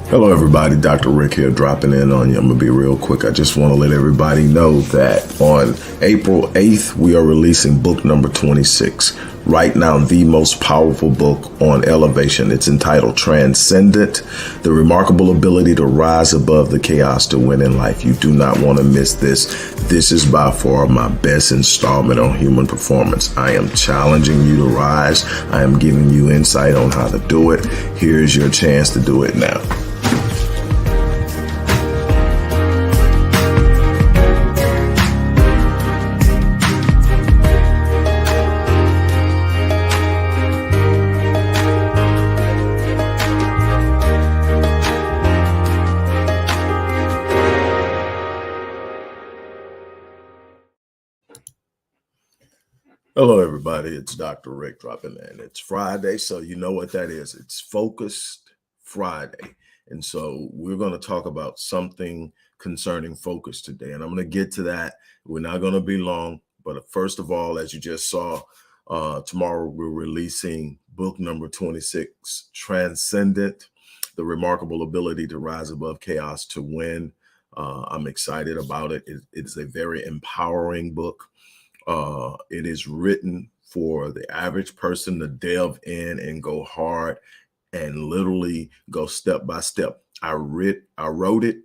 Hello, everybody. Dr. Rick here, dropping in on you. I'm going to be real quick. I just want to let everybody know that on April 8th, we are releasing book number 26. Right now, the most powerful book on elevation. It's entitled Transcendent, the remarkable ability to rise above the chaos to win in life. You do not want to miss this. This is by far my best installment on human performance. I am challenging you to rise. I am giving you insight on how to do it. Here's your chance to do it now. Hello, everybody. It's Dr. Rick dropping in. It's Friday, so you know what that is. It's Focused Friday. And so we're going to talk about something concerning focus today. And I'm going to get to that. We're not going to be long. But first of all, as you just saw, tomorrow we're releasing book number 26, Transcendent, the remarkable ability to rise above chaos to win. I'm excited about it. It's a very empowering book. It is written for the average person to delve in and go hard and literally go step by step. I wrote it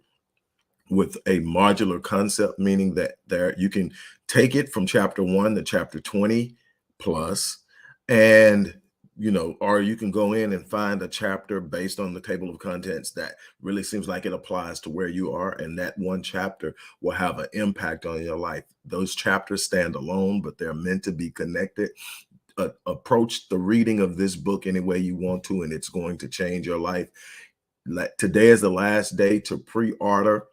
with a modular concept, meaning that there you can take it from chapter 1 to chapter 20 plus, and or you can go in and find a chapter based on the table of contents that really seems like it applies to where you are, and that one chapter will have an impact on your life. Those chapters stand alone, but they're meant to be connected. Approach the reading of this book any way you want to, and it's going to change your life. Today is the last day to pre-order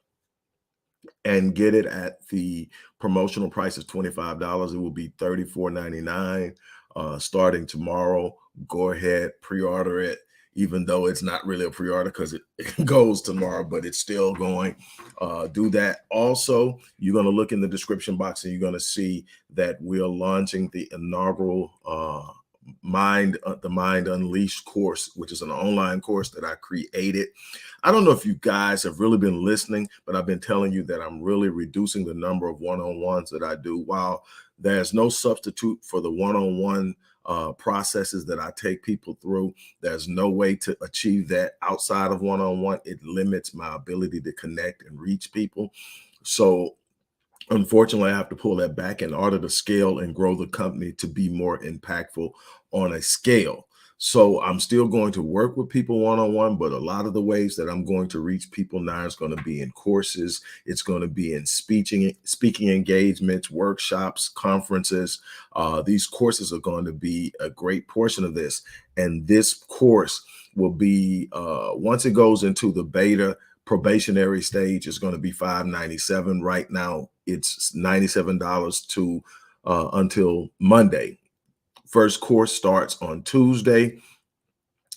and get it at the promotional price of $25. It will be $34.99 starting tomorrow. Go ahead, pre-order it, even though it's not really a pre-order because it goes tomorrow, but it's still going. Do that. Also, you're going to look in the description box and you're going to see that we're launching the inaugural the Mind Unleashed course, which is an online course that I created. I don't know if you guys have really been listening, but I've been telling you that I'm really reducing the number of one-on-ones that I do. While there's no substitute for the one-on-one processes that I take people through, there's no way to achieve that outside of one-on-one. It limits my ability to connect and reach people. So unfortunately, I have to pull that back in order to scale and grow the company to be more impactful on a scale. So I'm still going to work with people one-on-one, but a lot of the ways that I'm going to reach people now is going to be in courses. It's going to be in speaking engagements, workshops, conferences. These courses are going to be a great portion of this. And this course will be, once it goes into the beta probationary stage, is going to be $597. Right now, it's $97 to until Monday. First course starts on Tuesday.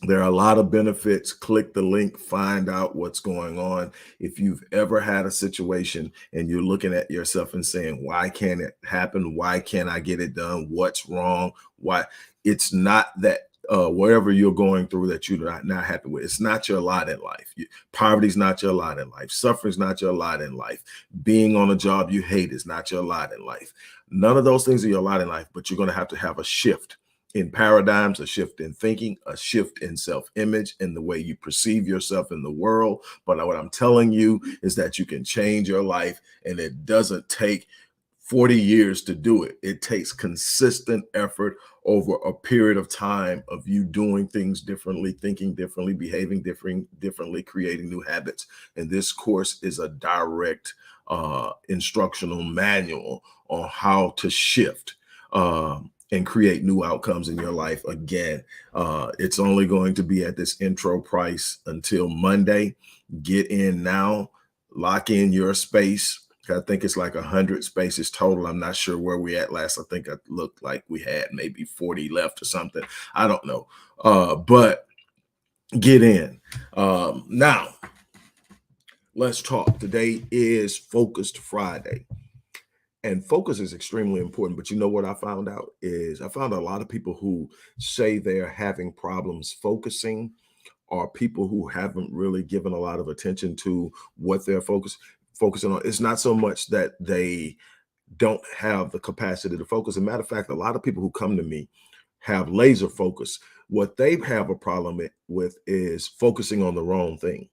There are a lot of benefits. Click the link, find out what's going on. If you've ever had a situation and you're looking at yourself and saying, why can't it happen? Why can't I get it done? What's wrong? Why? It's not that whatever you're going through that you're not happy with. It's not your lot in life. Poverty's not your lot in life. Suffering's not your lot in life. Being on a job you hate is not your lot in life. None of those things are your lot in life, but you're going to have a shift in paradigms, a shift in thinking, a shift in self-image, in the way you perceive yourself in the world. But what I'm telling you is that you can change your life, and it doesn't take 40 years to do it. It takes consistent effort over a period of time of you doing things differently, thinking differently, behaving differently, creating new habits. And this course is a direct instructional manual on how to shift and create new outcomes in your life. Again, it's only going to be at this intro price until Monday. Get in now, lock in your space. I think it's like 100 spaces total. I'm not sure where we at last. I think it looked like we had maybe 40 left or something. I don't know. But get in. Now, let's talk. Today is Focused Friday. And focus is extremely important. But you know what I found out is I found a lot of people who say they're having problems focusing are people who haven't really given a lot of attention to what they're focusing on. It's not so much that they don't have the capacity to focus. As a matter of fact, a lot of people who come to me have laser focus. What they have a problem with is focusing on the wrong thing.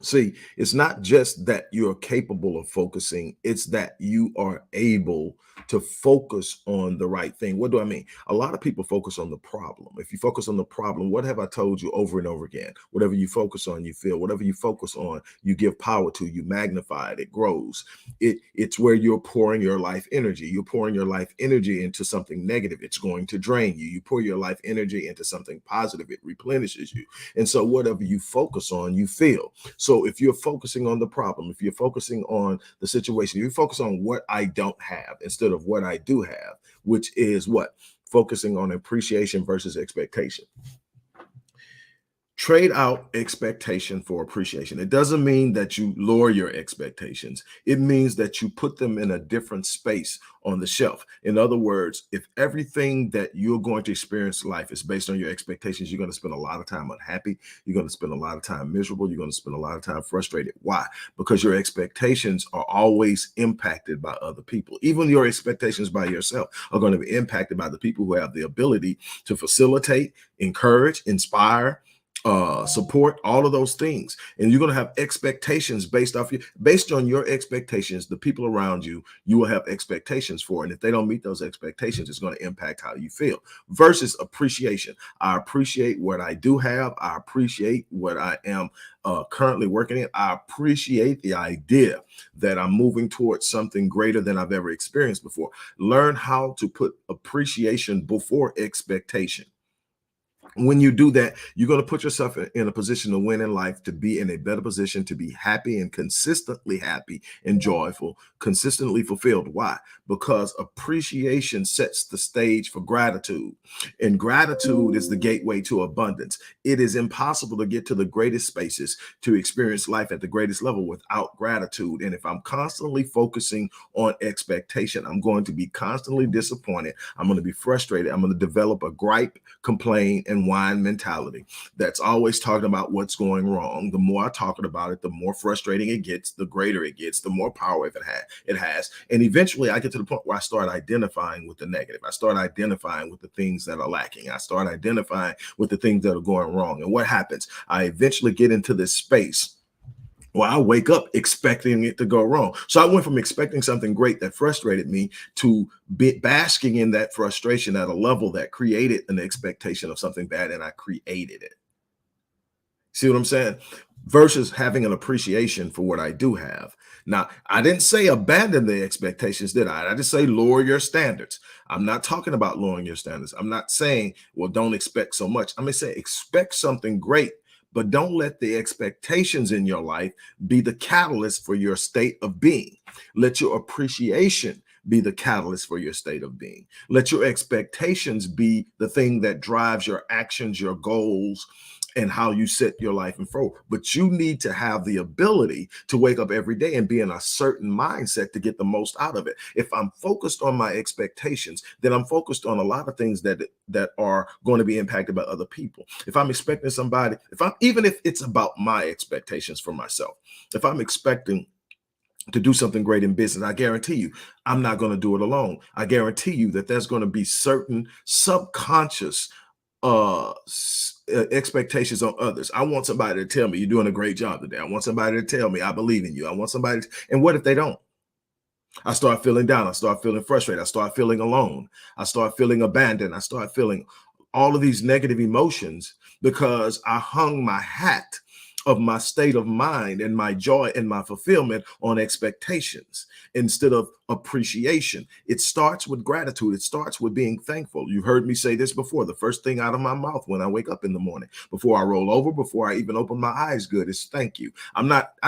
See, it's not just that you're capable of focusing, it's that you are able to focus on the right thing. What do I mean? A lot of people focus on the problem. If you focus on the problem, what have I told you over and over again? Whatever you focus on, you feel. Whatever you focus on, you give power to, you magnify it, it grows. It's where you're pouring your life energy. You're pouring your life energy into something negative, it's going to drain you. You pour your life energy into something positive, it replenishes you. And so whatever you focus on, you feel. So if you're focusing on the problem, if you're focusing on the situation, you focus on what I don't have instead of what I do have, which is what? Focusing on appreciation versus expectation. Trade out expectation for appreciation. It doesn't mean that you lower your expectations. It means that you put them in a different space on the shelf. In other words, if everything that you're going to experience in life is based on your expectations, you're going to spend a lot of time unhappy. You're going to spend a lot of time miserable. You're going to spend a lot of time frustrated. Why? Because your expectations are always impacted by other people. Even your expectations by yourself are going to be impacted by the people who have the ability to facilitate, encourage, inspire, support, all of those things. And you're going to have expectations based on your expectations. The people around you, you will have expectations for, and if they don't meet those expectations, it's going to impact how you feel. Versus appreciation. I appreciate what I do have. I appreciate what I am currently working in. I appreciate the idea that I'm moving towards something greater than I've ever experienced before. Learn how to put appreciation before expectation. When you do that, you're going to put yourself in a position to win in life, to be in a better position, to be happy and consistently happy and joyful, consistently fulfilled. Why? Because appreciation sets the stage for gratitude. And gratitude is the gateway to abundance. It is impossible to get to the greatest spaces, to experience life at the greatest level without gratitude. And if I'm constantly focusing on expectation, I'm going to be constantly disappointed. I'm going to be frustrated. I'm going to develop a gripe, complain, and whine mentality that's always talking about what's going wrong. The more I talk about it, the more frustrating it gets, the greater it gets, the more power it has. And eventually I get to the point where I start identifying with the negative. I start identifying with the things that are lacking. I start identifying with the things that are going wrong. And what happens? I eventually get into this space. Well, I wake up expecting it to go wrong. So I went from expecting something great that frustrated me to basking in that frustration at a level that created an expectation of something bad, and I created it. See what I'm saying? Versus having an appreciation for what I do have. Now, I didn't say abandon the expectations, did I? I just say lower your standards. I'm not talking about lowering your standards. I'm not saying, well, don't expect so much. I'm going to say expect something great, but don't let the expectations in your life be the catalyst for your state of being. Let your appreciation be the catalyst for your state of being. Let your expectations be the thing that drives your actions, your goals, and how you set your life in forward. But you need to have the ability to wake up every day and be in a certain mindset to get the most out of it. If I'm focused on my expectations, then I'm focused on a lot of things that are going to be impacted by other people. If I'm expecting somebody, even if it's about my expectations for myself, if I'm expecting to do something great in business, I guarantee you, I'm not going to do it alone. I guarantee you that there's going to be certain subconscious expectations on others. I want somebody to tell me you're doing a great job today. I want somebody to tell me I believe in you. I want somebody to, and what if they don't? I start feeling down. I start feeling frustrated. I start feeling alone. I start feeling abandoned. I start feeling all of these negative emotions because I hung my hat of my state of mind and my joy and my fulfillment on expectations instead of appreciation. It starts with gratitude. It starts with being thankful. You've heard me say this before. The first thing out of my mouth when I wake up in the morning, before I roll over, before I even open my eyes good, is thank you. I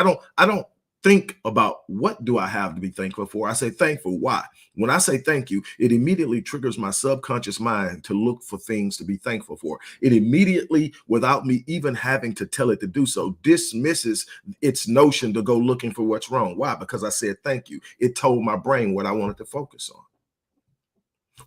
don't think about what do I have to be thankful for. I say thankful. Why? When I say thank you, it immediately triggers my subconscious mind to look for things to be thankful for. It immediately, without me even having to tell it to do so, dismisses its notion to go looking for what's wrong. Why? Because I said thank you. It told my brain what I wanted to focus on.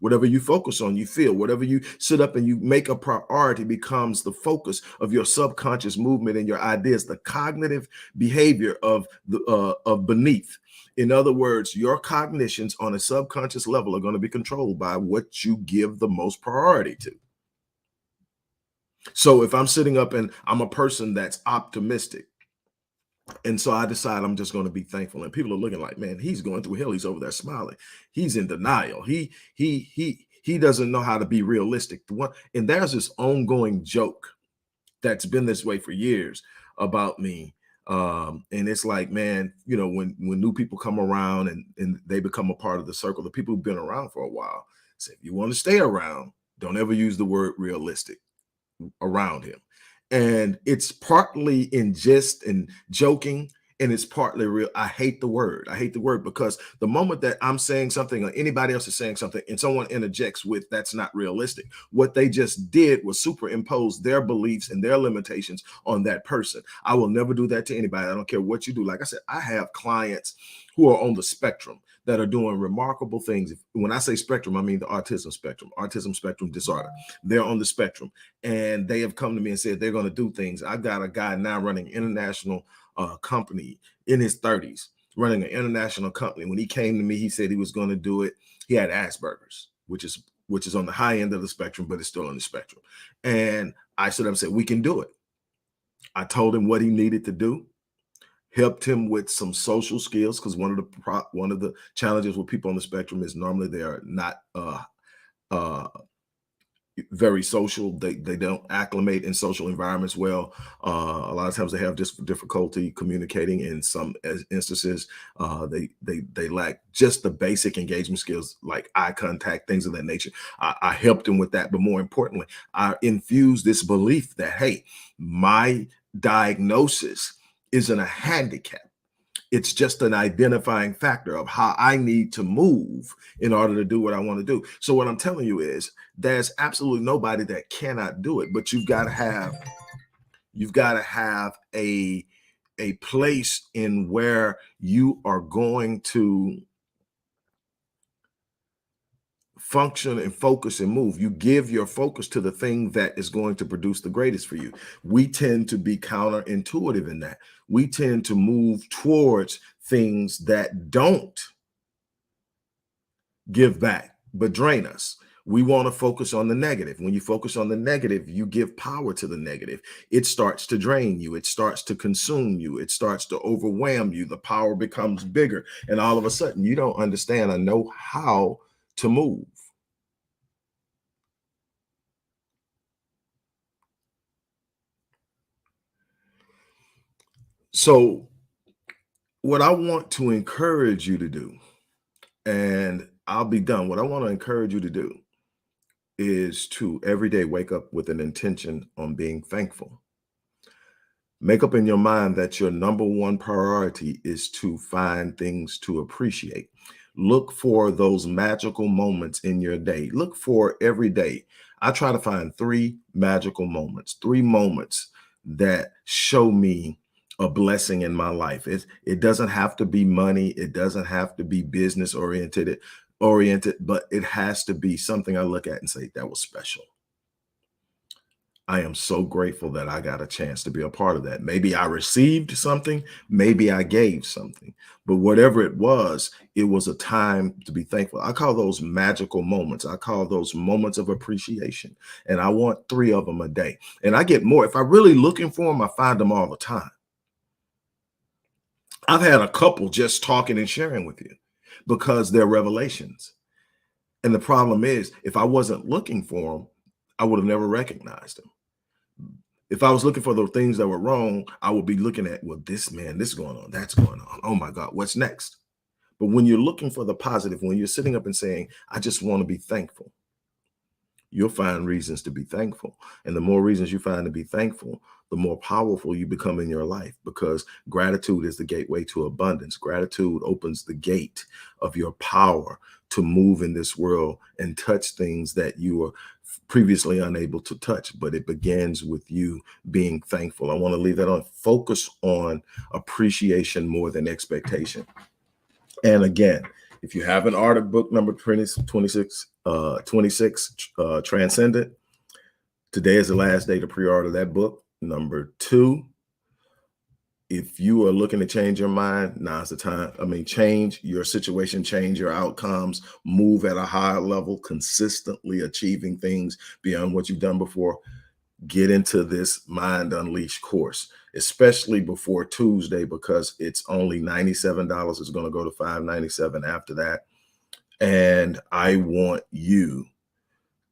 Whatever you focus on, you feel. Whatever you sit up and you make a priority becomes the focus of your subconscious movement and your ideas, the cognitive behavior of the of beneath. In other words, your cognitions on a subconscious level are going to be controlled by what you give the most priority to. So if I'm sitting up and I'm a person that's optimistic, and so I decide I'm just going to be thankful. And people are looking like, man, he's going through hell. He's over there smiling. He's in denial. He doesn't know how to be realistic. And there's this ongoing joke that's been this way for years about me. And it's like, man, you know, when new people come around and they become a part of the circle, the people who've been around for a while say, if you want to stay around, don't ever use the word realistic around him. And it's partly in jest and joking, and it's partly real. I hate the word. I hate the word because the moment that I'm saying something or anybody else is saying something and someone interjects with that's not realistic, what they just did was superimpose their beliefs and their limitations on that person. I will never do that to anybody. I don't care what you do. Like I said, I have clients who are on the spectrum that are doing remarkable things. When I say spectrum, I mean the autism spectrum disorder. They're on the spectrum, and they have come to me and said they're going to do things. I've got a guy now running international company in his 30s, running an international company. When he came to me, he said he was going to do it. He had Asperger's, which is on the high end of the spectrum, but it's still on the spectrum. And I stood up and said, we can do it. I told him what he needed to do, helped him with some social skills, because one of the challenges with people on the spectrum is normally they are not very social. They don't acclimate in social environments well. A lot of times they have just difficulty communicating. In some instances, they lack just the basic engagement skills like eye contact, things of that nature. I helped him with that, but more importantly, I infused this belief that, hey, my diagnosis isn't a handicap. It's just an identifying factor of how I need to move in order to do what I want to do. So what I'm telling you is there's absolutely nobody that cannot do it, but you've got to have a place in where you are going to function and focus and move. You give your focus to the thing that is going to produce the greatest for you. We tend to be counterintuitive in that. We tend to move towards things that don't give back, but drain us. We want to focus on the negative. When you focus on the negative, you give power to the negative. It starts to drain you. It starts to consume you. It starts to overwhelm you. The power becomes bigger. And all of a sudden, you don't understand or know how to move. So what I want to encourage you to do, and I'll be done. What I want to encourage you to do is to every day wake up with an intention on being thankful. Make up in your mind that your number one priority is to find things to appreciate. Look for those magical moments in your day. Look for every day. I try to find 3 magical moments, 3 moments that show me a blessing in my life. It doesn't have to be money. It doesn't have to be business oriented, but it has to be something I look at and say, that was special. I am so grateful that I got a chance to be a part of that. Maybe I received something, maybe I gave something, but whatever it was a time to be thankful. I call those magical moments. I call those moments of appreciation. And I want 3 of them a day. And I get more. If I'm really looking for them, I find them all the time. I've had a couple just talking and sharing with you because they're revelations. And the problem is, if I wasn't looking for them, I would have never recognized them. If I was looking for the things that were wrong, I would be looking at, well, this is going on, that's going on. Oh my God, what's next? But when you're looking for the positive, when you're sitting up and saying, I just want to be thankful, you'll find reasons to be thankful. And the more reasons you find to be thankful, the more powerful you become in your life, because gratitude is the gateway to abundance. Gratitude opens the gate of your power to move in this world and touch things that you were previously unable to touch. But it begins with you being thankful. I want to leave that on. Focus on appreciation more than expectation. And again, If you haven't ordered book number 26, Transcendent, today is the last day to pre-order that book. Number 2, if you are looking to change your mind, now's the time. I mean, change your situation, change your outcomes, move at a higher level, consistently achieving things beyond what you've done before. Get into this Mind Unleashed course, especially before Tuesday, because it's only $97. It's going to go to $597 after that. And I want you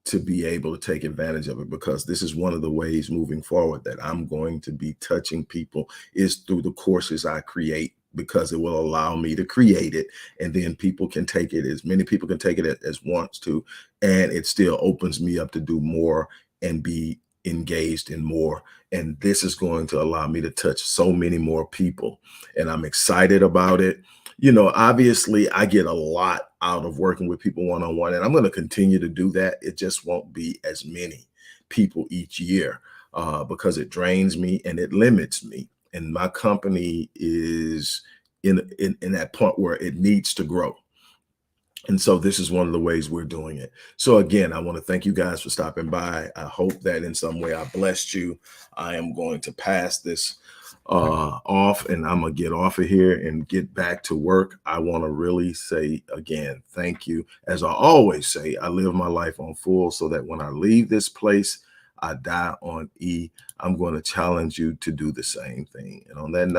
to be able to take advantage of it, because this is one of the ways moving forward that I'm going to be touching people is through the courses I create, because it will allow me to create it, and then people can take it, as many people can take it as wants to, and it still opens me up to do more and be engaged in more. And this is going to allow me to touch so many more people, and I'm excited about it. Obviously I get a lot out of working with people one-on-one, and I'm going to continue to do that. It just won't be as many people each year, because it drains me and it limits me. And my company is in that point where it needs to grow. And so this is one of the ways we're doing it. So again, I want to thank you guys for stopping by. I hope that in some way I blessed you. I am going to pass this off, and I'm gonna get off of here and get back to work. I want to really say again, thank you. As I always say, I live my life on full, so that when I leave this place, I die on E. I'm going to challenge you to do the same thing. And on that note,